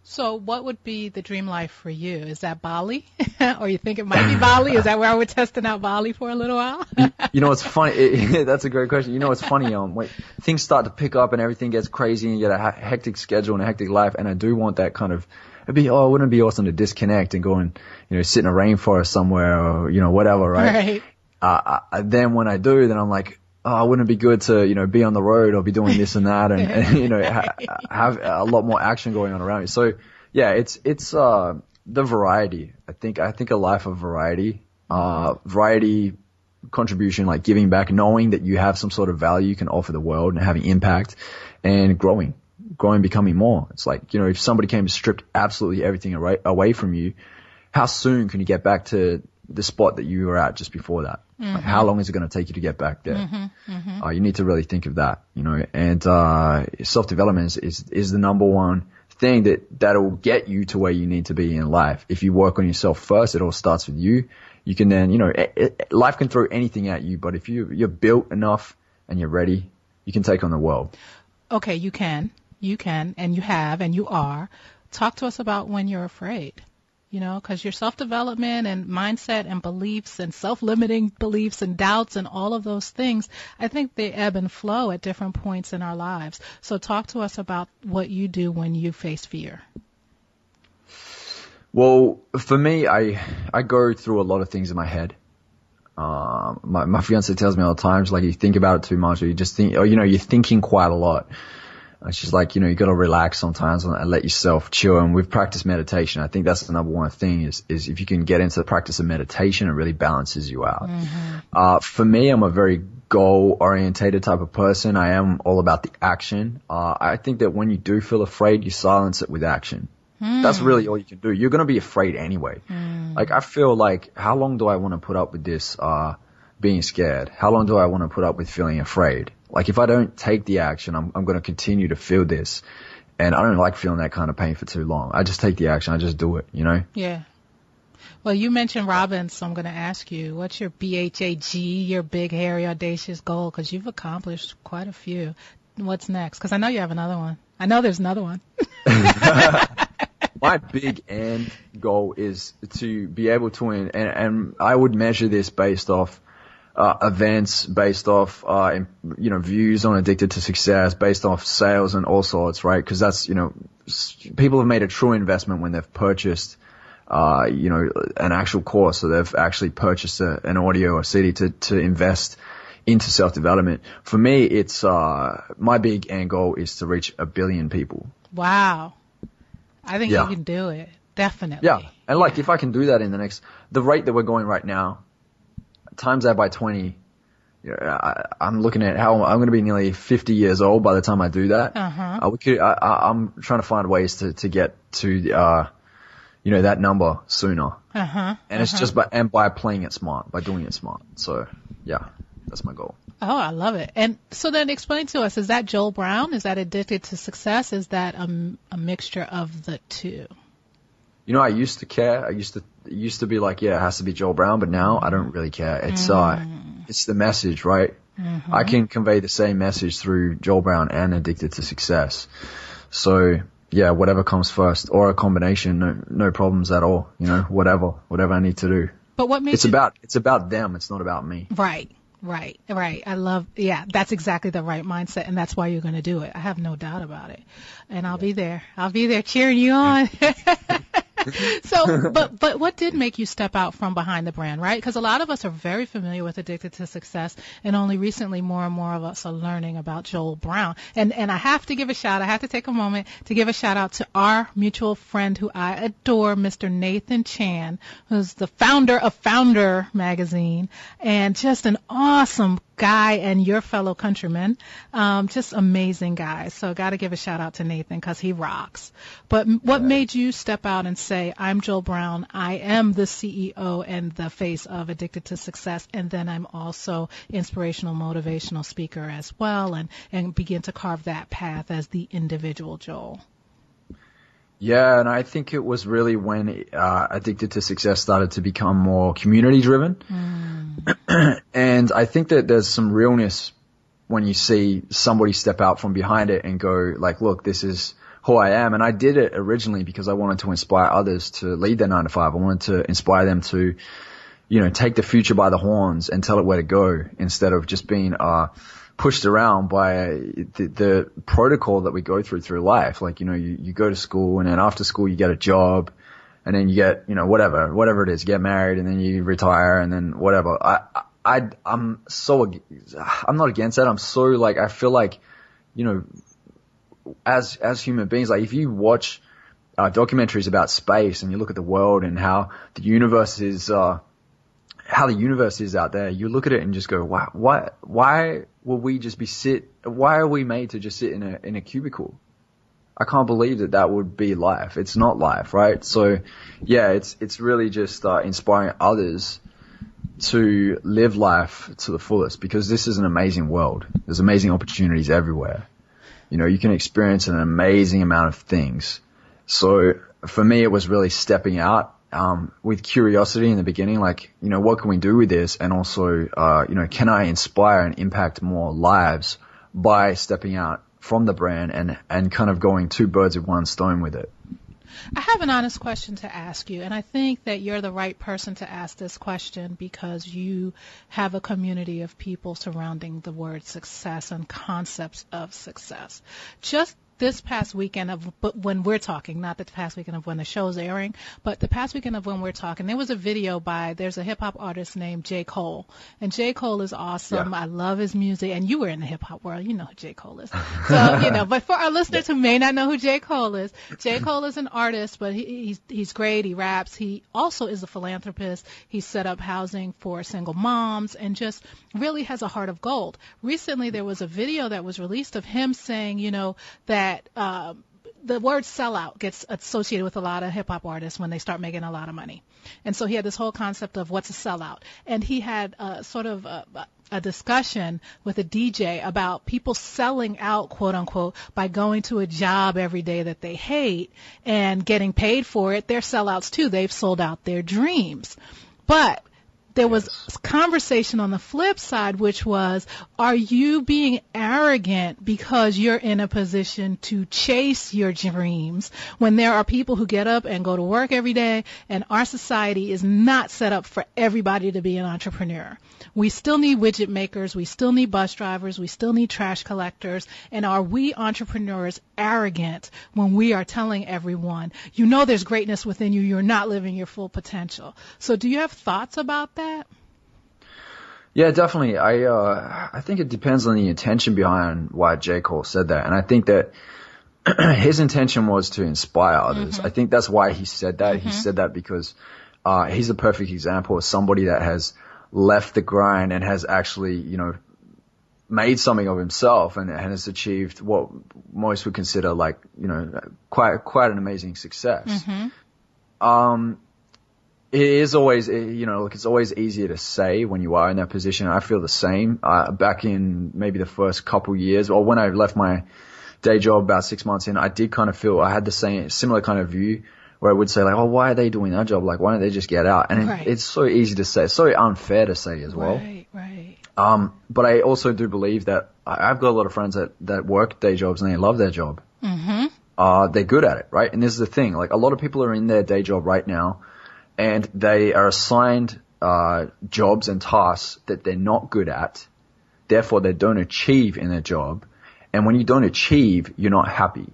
So what would be the dream life for you? Is that Bali? Or you think it might be Bali? Is that where we're testing out Bali for a little while? It's funny. That's a great question. It's funny. When things start to pick up and everything gets crazy and you get a hectic schedule and a hectic life, and I do want that kind of, wouldn't it be awesome to disconnect and go and, sit in a rainforest somewhere or, whatever, right? Right. Then when I do, then I'm like, wouldn't it be good to, be on the road or be doing this and that and have a lot more action going on around me. So yeah, it's the variety. I think a life of variety contribution, like giving back, knowing that you have some sort of value you can offer the world and having impact and growing, becoming more. It's like, if somebody came and stripped absolutely everything away from you, how soon can you get back to the spot that you were at just before that? Mm-hmm. Like, how long is it going to take you to get back there? Mm-hmm. Mm-hmm. You need to really think of that, and self-development is the number one thing that'll get you to where you need to be in life. If you work on yourself first, it all starts with you. You can then, life can throw anything at you, but if you're built enough and you're ready, you can take on the world. Okay, you can, and you have, and you are. Talk to us about when you're afraid. Because your self-development and mindset and beliefs and self-limiting beliefs and doubts and all of those things, I think they ebb and flow at different points in our lives. So talk to us about what you do when you face fear. Well, for me, I go through a lot of things in my head. My fiance tells me all the time, she's like, you think about it too much, or you just think, or, you know, you're thinking quite a lot. And she's like, you know, you got to relax sometimes and let yourself chill. And we've practiced meditation. I think that's the number one thing is if you can get into the practice of meditation, it really balances you out. Mm-hmm. For me, I'm a very goal-orientated type of person. I am all about the action. I think that when you do feel afraid, you silence it with action. That's really all you can do. You're going to be afraid anyway. Like, I feel like, how long do I want to put up with this, being scared? How long do I want to put up with feeling afraid? Like, if I don't take the action, I'm going to continue to feel this. And I don't like feeling that kind of pain for too long. I just take the action. I just do it, you know? Yeah. Well, you mentioned Robin, so I'm going to ask you, what's your BHAG, your big, hairy, audacious goal? Because you've accomplished quite a few. What's next? Because I know you have another one. I know there's another one. My big end goal is to be able to win, and I would measure this based off events, based off, you know, views on Addicted to Success, based off sales and all sorts, right? Because that's, you know, people have made a true investment when they've purchased, you know, an actual course. So they've actually purchased an audio or CD to invest into self-development. For me, it's, my big end goal is to reach 1 billion people. Wow. I think you can do it. Definitely. Yeah. And like, if I can do that in the rate that we're going right now, times that by 20, I'm looking at how I'm going to be nearly 50 years old by the time I do that. I'm trying to find ways to get to, you know, that number sooner. And it's just by playing it smart, by doing it smart. So yeah, that's my goal. Oh, I love it. And so then explain to us, is that Joel Brown? Is that Addicted to Success? Is that a mixture of the two? You know, I used to care. It used to be like, yeah, it has to be Joel Brown, but now I don't really care. It's the message, right? I can convey the same message through Joel Brown and Addicted to Success. So yeah, whatever comes first, or a combination, no problems at all. You know, whatever I need to do. But what makes it's about them. It's not about me. Right. I love, that's exactly the right mindset, and that's why you're going to do it. I have no doubt about it. And I'll be there cheering you on. So, but what did make you step out from behind the brand, right? Because a lot of us are very familiar with Addicted to Success, and only recently more and more of us are learning about Joel Brown. And I have to give a shout, I have to take a moment to give a shout out to our mutual friend who I adore, Mr. Nathan Chan, who's the founder of Founder magazine, and just an awesome guy and your fellow countryman, just amazing guy. So got to give a shout out to Nathan because he rocks. But what made you step out and say, I'm Joel Brown, I am the CEO and the face of Addicted to Success, and then I'm also inspirational, motivational speaker as well, and begin to carve that path as the individual Joel? Yeah, and I think it was really when Addicted to Success started to become more community driven. And I think that there's some realness when you see somebody step out from behind it and go like, look, this is who I am. And I did it originally because I wanted to inspire others to lead their 9 to 5. I wanted to inspire them to, you know, take the future by the horns and tell it where to go, instead of just being pushed around by the protocol that we go through life. Like, you know, you go to school, and then after school you get a job, and then you get, you know, whatever it is, get married, and then you retire, and then whatever. I'm not against that. I'm so like, I feel like, you know, as human beings, like if you watch documentaries about space and you look at the world and how the universe is out there, you look at it and just go, why will we just why are we made to just sit in a cubicle? I can't believe that would be life. It's not life, right? So yeah, it's really just inspiring others to live life to the fullest, because this is an amazing world. There's amazing opportunities everywhere. You know, you can experience an amazing amount of things. So for me, it was really stepping out with curiosity in the beginning, like, you know, what can we do with this? And also, you know, can I inspire and impact more lives by stepping out from the brand and kind of going 2 birds with 1 stone with it? I have an honest question to ask you, and I think that you're the right person to ask this question because you have a community of people surrounding the word success and concepts of success. Just this past weekend but when we're talking, not the past weekend of when the show's airing, but the past weekend of when we're talking, there was a video there's a hip hop artist named J. Cole. And J. Cole is awesome. Yeah. I love his music. And you were in the hip hop world. You know who J. Cole is. So, but for our listeners who may not know who J. Cole is an artist, but he's great. He raps. He also is a philanthropist. He set up housing for single moms and just really has a heart of gold. Recently, there was a video that was released of him saying, that the word sellout gets associated with a lot of hip-hop artists when they start making a lot of money. And so he had this whole concept of what's a sellout. And he had sort of a discussion with a DJ about people selling out, quote unquote, by going to a job every day that they hate and getting paid for it. They're sellouts too. They've sold out their dreams. But there was conversation on the flip side, which was, are you being arrogant because you're in a position to chase your dreams when there are people who get up and go to work every day, and our society is not set up for everybody to be an entrepreneur? We still need widget makers. We still need bus drivers. We still need trash collectors. And are we entrepreneurs arrogant when we are telling everyone, there's greatness within you, you're not living your full potential? So do you have thoughts about that? Yeah, definitely. I think it depends on the intention behind why J. Cole said that. And I think that his intention was to inspire others. Mm-hmm. I think that's why he said that. Mm-hmm. He said that because he's a perfect example of somebody that has left the grind and has actually, made something of himself and has achieved what most would consider like, quite an amazing success. Mm-hmm. It is always, it's always easier to say when you are in that position. I feel the same. Back in maybe the first couple years, or when I left my day job about 6 months in, I did kind of feel I had the similar kind of view where I would say like, oh, why are they doing that job? Like, why don't they just get out? And it's so easy to say. It's so unfair to say as well. Right. But I also do believe that I've got a lot of friends that work day jobs and they love their job. Mm-hmm. They're good at it, right? And this is the thing. Like, a lot of people are in their day job right now, and they are assigned jobs and tasks that they're not good at. Therefore, they don't achieve in their job. And when you don't achieve, you're not happy,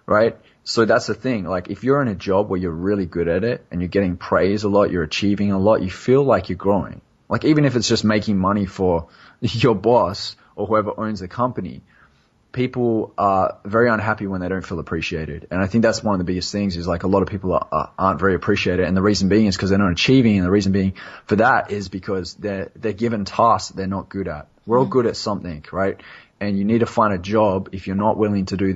right? So that's the thing. Like, if you're in a job where you're really good at it and you're getting praise a lot, you're achieving a lot, you feel like you're growing. Like, even if it's just making money for your boss or whoever owns the company, people are very unhappy when they don't feel appreciated. And I think that's one of the biggest things is like a lot of people aren't very appreciated. And the reason being is because they're not achieving. And the reason being for that is because they're given tasks that they're not good at. We're all good at something, right? And you need to find a job if you're not willing to do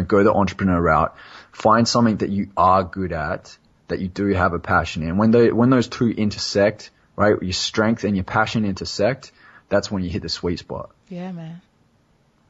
go the entrepreneur route. Find something that you are good at, that you do have a passion in. When those two intersect, right, your strength and your passion intersect, that's when you hit the sweet spot. Yeah, man.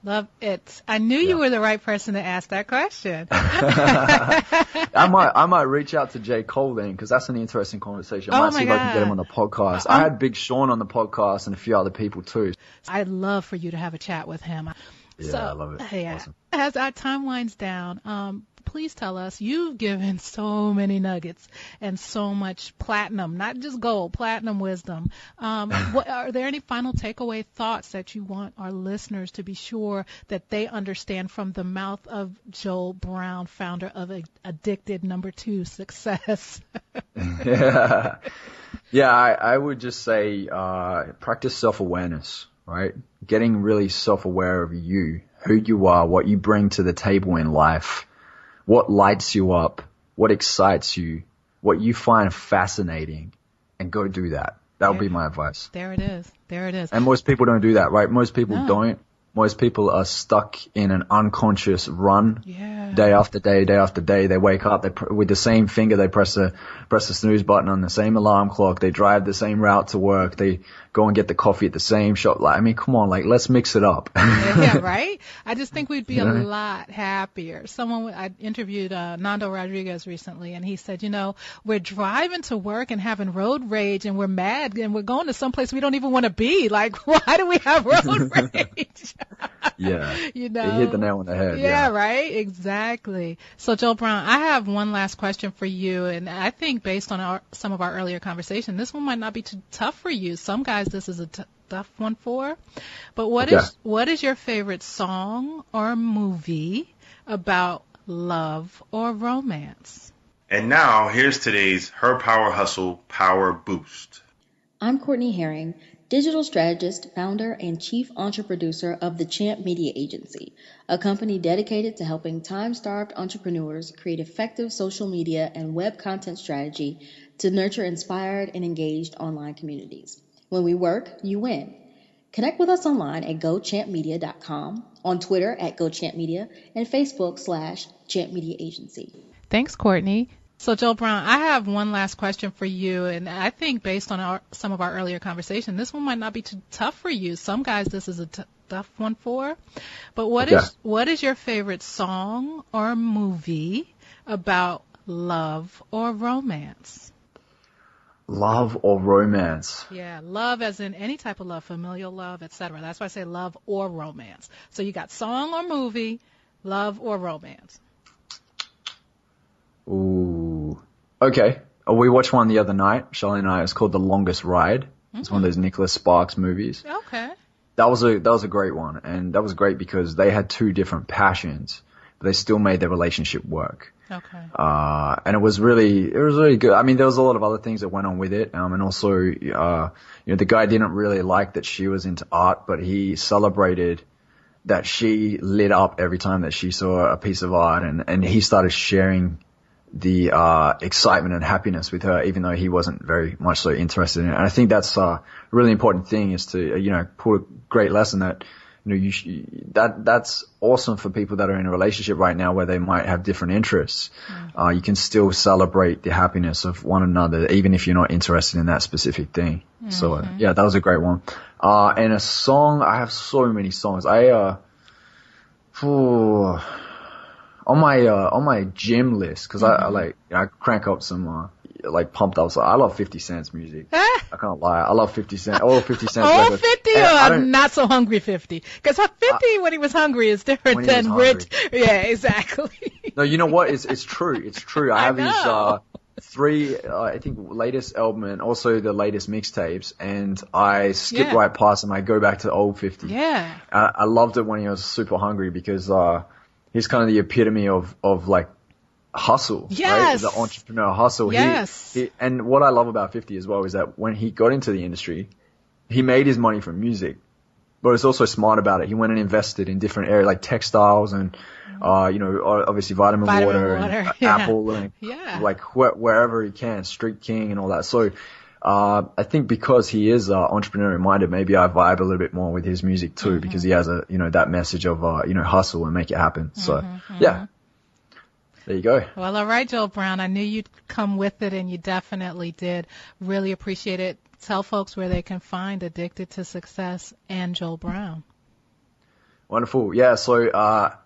Love it. I knew you were the right person to ask that question. I might reach out to J. Cole then, because that's an interesting conversation. I might see if I can get him on the podcast. I had Big Sean on the podcast and a few other people too. I'd love for you to have a chat with him. Yeah, I love it. Yeah. Awesome. As our time winds down, please tell us, you've given so many nuggets and so much platinum, not just gold, platinum wisdom. Are there any final takeaway thoughts that you want our listeners to be sure that they understand from the mouth of Joel Brown, founder of Addicted #2 Success? Yeah, I would just say practice self-awareness, right? Getting really self-aware of you, who you are, what you bring to the table in life, what lights you up, what excites you, what you find fascinating, and go do that. That would be my advice. There it is. And most people don't do that, right? Most people don't. Most people are stuck in an unconscious run, day after day, day after day. They wake up, with the same finger, they press the snooze button on the same alarm clock. They drive the same route to work. They go and get the coffee at the same shop. Like, I mean, come on, like, let's mix it up. Yeah, right? I just think we'd be a lot happier. I interviewed Nando Rodriguez recently, and he said, we're driving to work and having road rage, and we're mad, and we're going to someplace we don't even want to be. Like, why do we have road rage? Yeah. You hit the nail on the head. Yeah, right? Exactly. So, Joel Brown, I have one last question for you, and I think based on some of our earlier conversation, this one might not be too tough for you. Some guys this is a tough one for. But what is your favorite song or movie about love or romance? And now, here's today's Her Power Hustle Power Boost. I'm Courtney Herring, digital strategist, founder, and chief entrepreneur of the Champ Media Agency, a company dedicated to helping time-starved entrepreneurs create effective social media and web content strategy to nurture inspired and engaged online communities. When we work, you win. Connect with us online at gochampmedia.com, on Twitter at gochampmedia, and Facebook/champmediaagency. Thanks, Courtney. So, Joel Brown, I have one last question for you, and I think based on some of our earlier conversation, this one might not be too tough for you. Some guys this is a tough one for. But what is your favorite song or movie about love or romance? Love or romance? Yeah, love as in any type of love, familial love, etc. That's why I say love or romance. So you got song or movie, love or romance. Ooh. Okay. We watched one the other night, Charlie and I. It's called The Longest Ride. It's one of those Nicholas Sparks movies. Okay. That was a great one, and that was great because they had two different passions, but they still made their relationship work. Okay. And it was really good. I mean, there was a lot of other things that went on with it, and also, the guy didn't really like that she was into art, but he celebrated that she lit up every time that she saw a piece of art, and he started sharing the excitement and happiness with her, even though he wasn't very much so interested in it. And I think that's a really important thing, is to put a great lesson that that's awesome for people that are in a relationship right now where they might have different interests. Mm-hmm. You can still celebrate the happiness of one another, even if you're not interested in that specific thing. Mm-hmm. So that was a great one. And a song, I have so many songs. On my gym list, because I crank up some pumped up. So I love 50 Cent's music. I can't lie. I love 50 Cent. All 50 Cent's records. 50 or not so hungry 50? Because 50 when he was hungry is different than rich. Yeah, exactly. No, you know what? It's true. It's true. I have his three, I think, latest album and also the latest mixtapes, and I skip right past them. I go back to the old 50. Yeah. I loved it when he was super hungry because he's kind of the epitome of hustle, yes, right? The entrepreneur hustle. Yes. And what I love about 50 as well is that when he got into the industry, he made his money from music, but it's also smart about it. He went and invested in different areas like textiles and, obviously vitamin water and Apple and wherever he can, Street King and all that. So, I think because he is entrepreneurial minded, maybe I vibe a little bit more with his music too, because he has that message of hustle and make it happen. So yeah, there you go. Well, all right, Joel Brown. I knew you'd come with it, and you definitely did. Really appreciate it. Tell folks where they can find Addicted to Success and Joel Brown. Wonderful. Yeah. So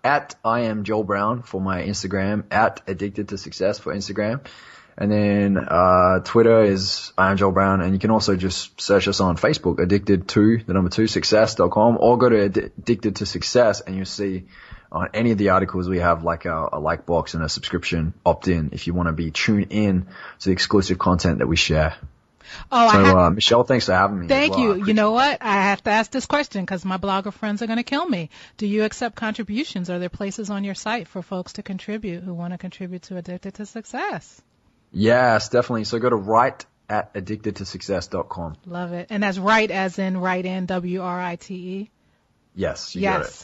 at I am Joel Brown for my Instagram, at Addicted to Success for Instagram. And then Twitter is I am Joel Brown, and you can also just search us on Facebook, addicted to success.com, or go to Addicted to Success, and you'll see on any of the articles we have like a like box and a subscription opt-in if you want to be tuned in to the exclusive content that we share. Michelle, thanks for having me. Thank you. You know what? I have to ask this question because my blogger friends are going to kill me. Do you accept contributions? Are there places on your site for folks to contribute who want to contribute to Addicted to Success? Yes, definitely. So go to write@addictedtosuccess.com. Love it. And that's right as in write in, WRITE? Yes,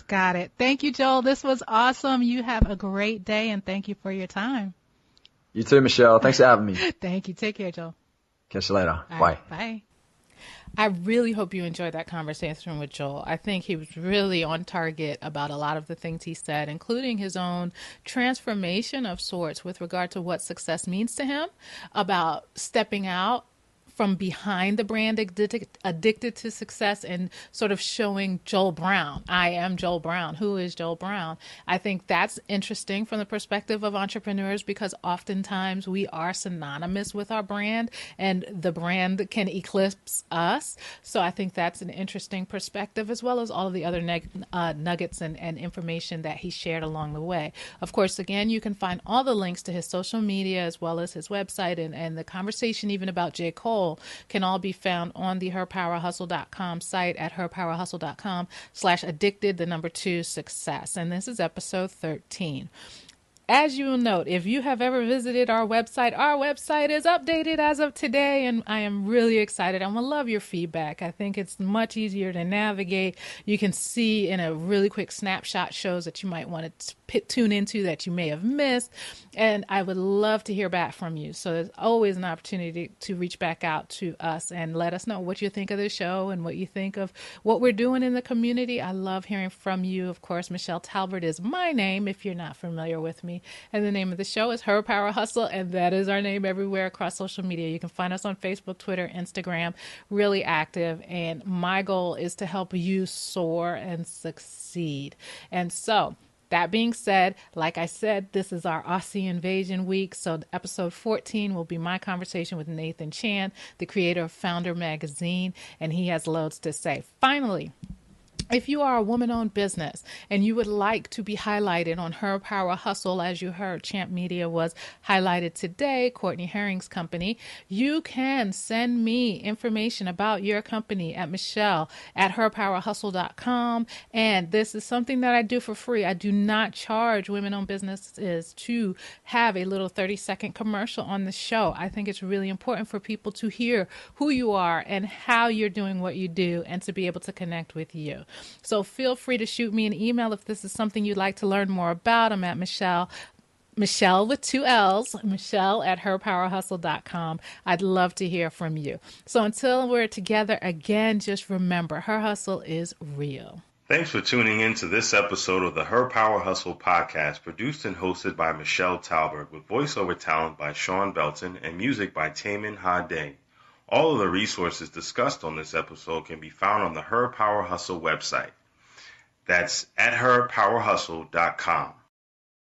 got it. Thank you, Joel. This was awesome. You have a great day, and thank you for your time. You too, Michelle. Thanks for having me. Thank you. Take care, Joel. Catch you later. All Bye. Right, bye. I really hope you enjoyed that conversation with Joel. I think he was really on target about a lot of the things he said, including his own transformation of sorts with regard to what success means to him, about stepping out from behind the brand addicted to success and sort of showing Joel Brown. I am Joel Brown. Who is Joel Brown? I think that's interesting from the perspective of entrepreneurs, because oftentimes we are synonymous with our brand and the brand can eclipse us. So I think that's an interesting perspective, as well as all of the other nuggets and information that he shared along the way. Of course, again, you can find all the links to his social media as well as his website and the conversation even about J. Cole Hustle can all be found on the herpowerhustle.com site at herpowerhustle.com/addicted, the number 2 success. And this is episode 13. As you will note, if you have ever visited our website is updated as of today, and I am really excited. I'm going to love your feedback. I think it's much easier to navigate. You can see in a really quick snapshot shows that you might want to tune into that you may have missed, and I would love to hear back from you. So there's always an opportunity to reach back out to us and let us know what you think of the show and what you think of what we're doing in the community. I love hearing from you. Of course, Michelle Talbert is my name if you're not familiar with me. And the name of the show is Her Power Hustle, and that is our name everywhere across social media. You can find us on Facebook, Twitter, Instagram, really active. And my goal is to help you soar and succeed. And so, that being said, like I said, this is our Aussie Invasion week. So episode 14 will be my conversation with Nathan Chan, the creator of Founder Magazine, and he has loads to say. Finally, if you are a woman-owned business and you would like to be highlighted on Her Power Hustle, as you heard, Champ Media was highlighted today, Courtney Herring's company, you can send me information about your company at Michelle at herpowerhustle.com. And this is something that I do for free. I do not charge women-owned businesses to have a little 30-second commercial on the show. I think it's really important for people to hear who you are and how you're doing what you do and to be able to connect with you. So feel free to shoot me an email if this is something you'd like to learn more about. I'm at Michelle with 2 L's, Michelle at herpowerhustle.com. I'd love to hear from you. So until we're together again, just remember, her hustle is real. Thanks for tuning in to this episode of the Her Power Hustle podcast, produced and hosted by Michelle Talbert, with voiceover talent by Sean Belton and music by Taman Hade. All of the resources discussed on this episode can be found on the Her Power Hustle website. That's at herpowerhustle.com.